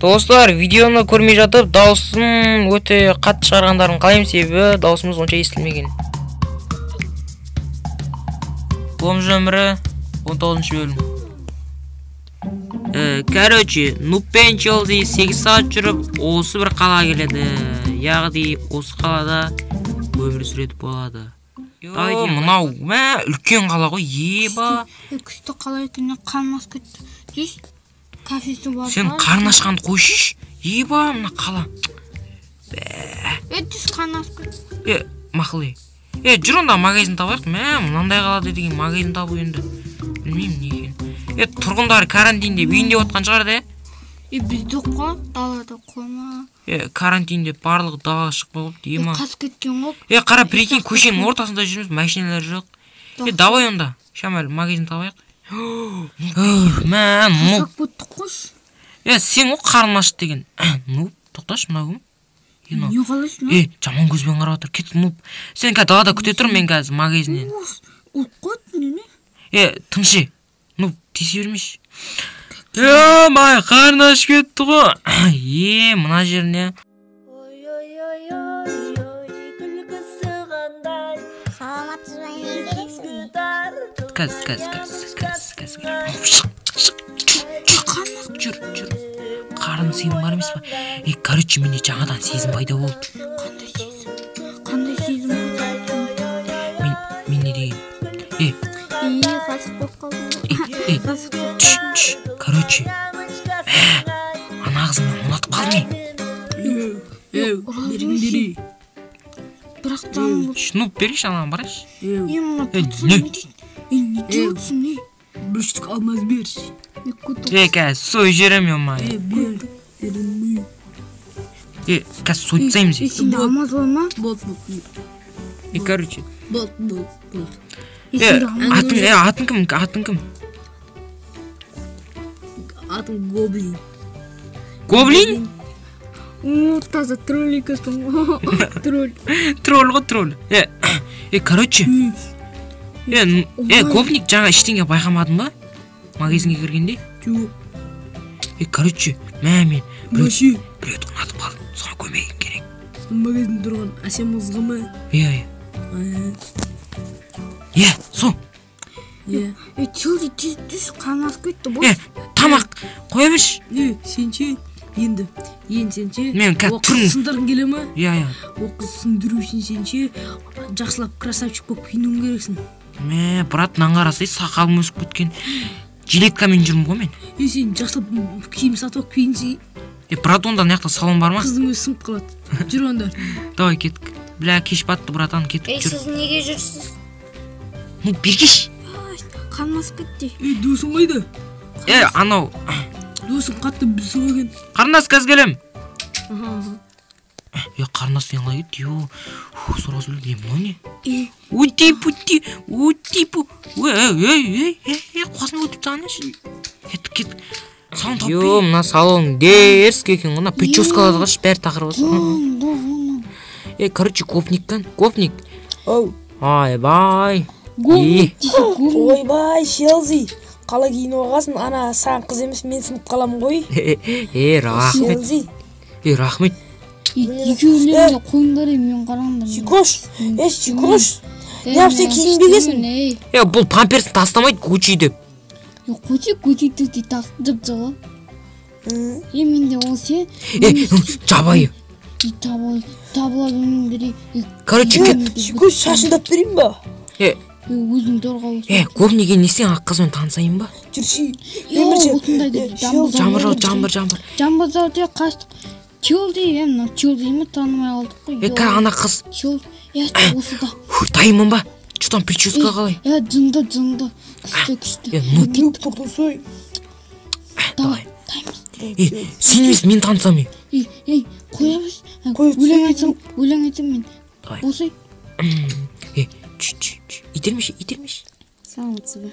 Достар, видеоны көрмей жатып, дауысын өте қатты шығарғандарын қалаймын, себебі дауысымыз онша естілмеген. Бомжы өмірі 19-шы бөлім. Короче, Нуб пен Челси 8 сағат жүріп, осы бір қала келеді. Яғни, осы қалада өмір сүреді болады. Мынау, үлкен қала ғой, еба. Күшті қала екеніне қармас кетті. Дейш, кафесі бар. Сен қарны ашқанды қойшыш, еба, мына қала. Дейш, қарны ашып кетті. Мақылы. Жүр онда магазин табайық. Мынандай қалада деген магазин табу енді. Білмеймін не екен. Тұрғындар карантинде үйінде отқан шығар да? Бізді қой, далада қойма. Карантинде барлығы далаға шықпай қойыпты, ема. Қас кеткен ғой. Қара, прикинь, көшенің ортасында жүрміз, машиналар жоқ. Давай онда. Шамал, магазин табайық. Қасақ көттік қош. Сен ғой қарны ашты деген. Тоқташ, мына кім? Не қалайсың? Жаман көзбен қарап отыр. Кет, Нуб. Сен қазір далада күте тұр, мен қазір магазиннен. Ұлт неме? Тыншы. Нуб, тисе бермеш. Май, қарны ашып кетті ғой. Мына жеріне. Саламатсыз ба, не керексің? Кәз. Жүр. Қарын сенің бар емес па? Короче, менде жаңадан сезім пайда болды. Қандай сезім пайда? Мен не деген? Қасық болып қалдым. Короче, ана қызыммен ұнатып қалдым. Берің. Бірақ жаным болып. Нуб, берейші, анаған барайшы. Мына пұтсын не дейді? Не деуітсің не? Бүштік алмаз берші. Кәз, сой жерем емай. Берілмей. Кәз, сойытсаймыз. Сенде алмаз бар ма? Болды. Короче. Болды. Атын кім? Атың Гоблин. Гоблин? Таза тролликасың. Тролл ғой, тролл. Короче. Гопник жаңа ештеңе байқамадың ба? Магазинге кіргенде? Жоқ. Короче, мен Бөші. біреуді ұнатып қалдым. Соған көмегім керек. Магазин тұрған әсем қызға ма? Сол. Челси тез қарны ашып кетті бос. Тамақ қоя берші. Сенше? Енді сенше? Мен кәд түрін. Оқыз сындырғың келе ма? Оқыз сындыру үшін сенше жақсылап красавчик болып киінуің керексің. Брат, мынаған қарасай, сақалым өсіп кеткен. Жилеткамен жүрмін ғой мен. Сен жақсылап киім сатып алып киінсей. Брат, онда мына жақта салон бар ма? Қыздың өзі сынып қалады. Жүр онда. Давай кеттік. Кеш батты, братан, кеттік. Сіз неге жүрсіз? Бергеш. Қарны ашып кетті. Досың қайда? Анау. Досың қатты біздің өген. Қарындас, кәз келем. Қарындас деген қалай кетті? Сұрға сөйледі, мынау не? Ути-пу. Қуасың өтіп саған еші? Кеттік. Салон тауып бей. Мына салон дерскі екен ғына. Прическалады қаш, бәрі тақырып осы. Короче, Гопник. Ай-бай. Ойбай, Челси. Қала кейін оғасын, ана саған қыз емес, мен сынып қаламын ғой. Рахмет. Рахмет. Екеулеріне қойыңдар мен қараңдар. Шикош. Не апсы киінбегесін? Бұл памперсін тастамайды, Гуччи деп. Гуччи түті тастып жылы. Менде ол сен. Жабайы. Табыла бөлім берей. Короче, Шикош, шашындап берейін ба? Өзің дорға өсің. Гопниге несен ақ қызмен танысайын ба? Жүрші. Жамбыр. Жамбыр зауды қаштық. Челси, Челси'ні танымай алдық қой. Ана қыз. Осыда. Дайымын ба? Жұтан прическа қалай? Жынды. Күшті. Нұп тоқтасой. Давай. Сен емес, мен танысам. Қоямыз. Өлең айтсам мен. Босай. Итермеші. Саламатсыз ба?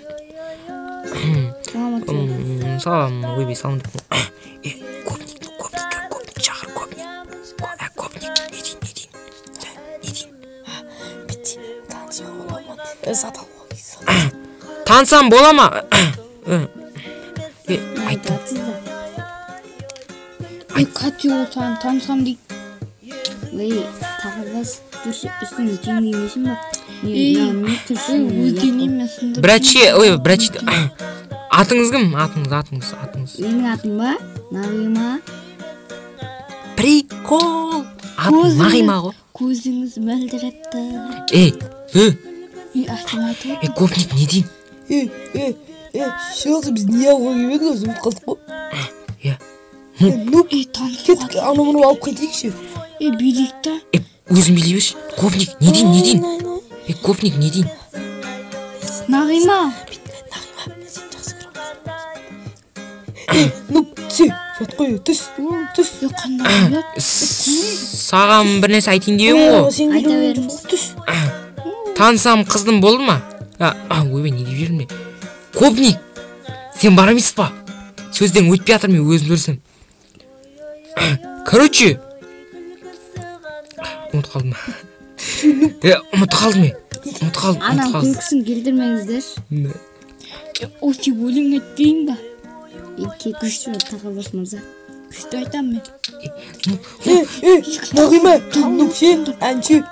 Салам, ойбей, салам. Гопник шақыр, Гопник. Не дейін? Бітті, танысуға бола ма? Сатал ғой. Танысам бола ма? Айттым. Катю саған танысам дейді. Тағылбас дұрыс үстің жеңі емесін ба? Өзген емесіңді. Братчи, атыңыз кім? Атыңыз. Менің атым ба? Нағима. Прикол. Атың Нағима ғой. Көзіңіз мөлдіретті. Гопник не дейін? Шоқсы біз не алуға келмеді өзіміз қалдық қой. Кеттік, аны-мұны алып қайтайықшы. Билікті. Өзің билей берші. Гопник не дейін? Гопник не дейін? Нағима. Мен сені жақсы көрем. Түсе, жат қой, түс. Қандай білет? Саған бір нәрсе айтайын деймін ғой. Айта беріңіз. Түс. Танысам қыздың болды ма? Ойбай, не деп жүрмін? Гопник, сен бар емессіз ба? Сөзден өтпей жатыр, мен өзім көрсем. Короче, ұмыт қалдым. Анам күлкісін келдірмеңіздер. Осы өлең еттейін ба? Күшті Тағылбас мырза. Күшті айтам мен. Нағима, сен әнші.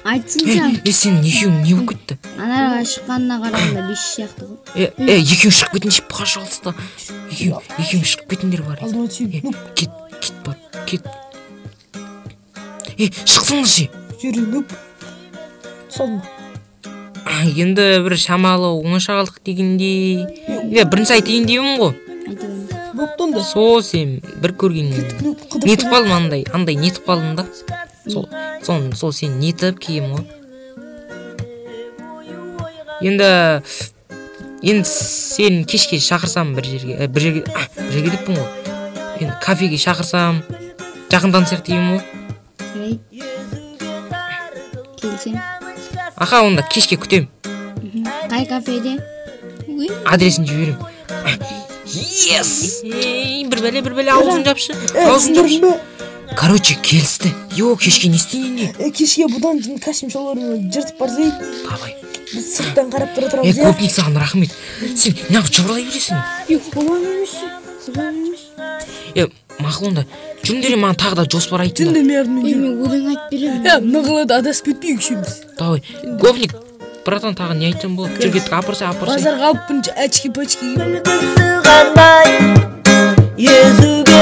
Айтсынша. Сен екеуің не болып кетті? Анаға шыққанына қарағанда 5 сияқты ғой. Екеуің шығып кетінші, пожалуйста. Екеуің шығып кетіңдер бар. Алдыма түсейін. Кет. Шықсыңдаршы. Жүрі, салма. Енді бір шамалы оңаша қалдық дегендей. Бірінші айтайын деймін ғой. Айта беріңіз. Боқтан да. Сол сен бір көрген нетіп қалдым, андай нетіп қалдым да. Сол сен нетіп кейім ғой. Енді сен кешке шақырсам бір жерге деппін ғой. Енді кафеге шақырсам жақындан сияқты деймін ғой. Келсем. Аха, онда кешке күтем. Қай кафеде? Адресін жіберем. Yes! Бір бәле аузын жапшы. Короче, келісті. Кешке не істейін не? Кешке бұдан жын кашым шаларына жыртып барсай. Давай. Біз сырттан қарап тұра тұрамыз. Гопник, саған рахмет. Сен неғып жыбырлай бересің? Олан емес. Мақыл онда. Жүндері маған тағы да жоспар айтын да. Жүндемерін Мен өлең айтып беремін. Нығылады адасып кетпейік үшіміз. Давай. Гопник, братан тағы не айтсам болады? Жүр кеттік, апырсай. Базарға алып бірінші әчке-пәчке. Yüzüge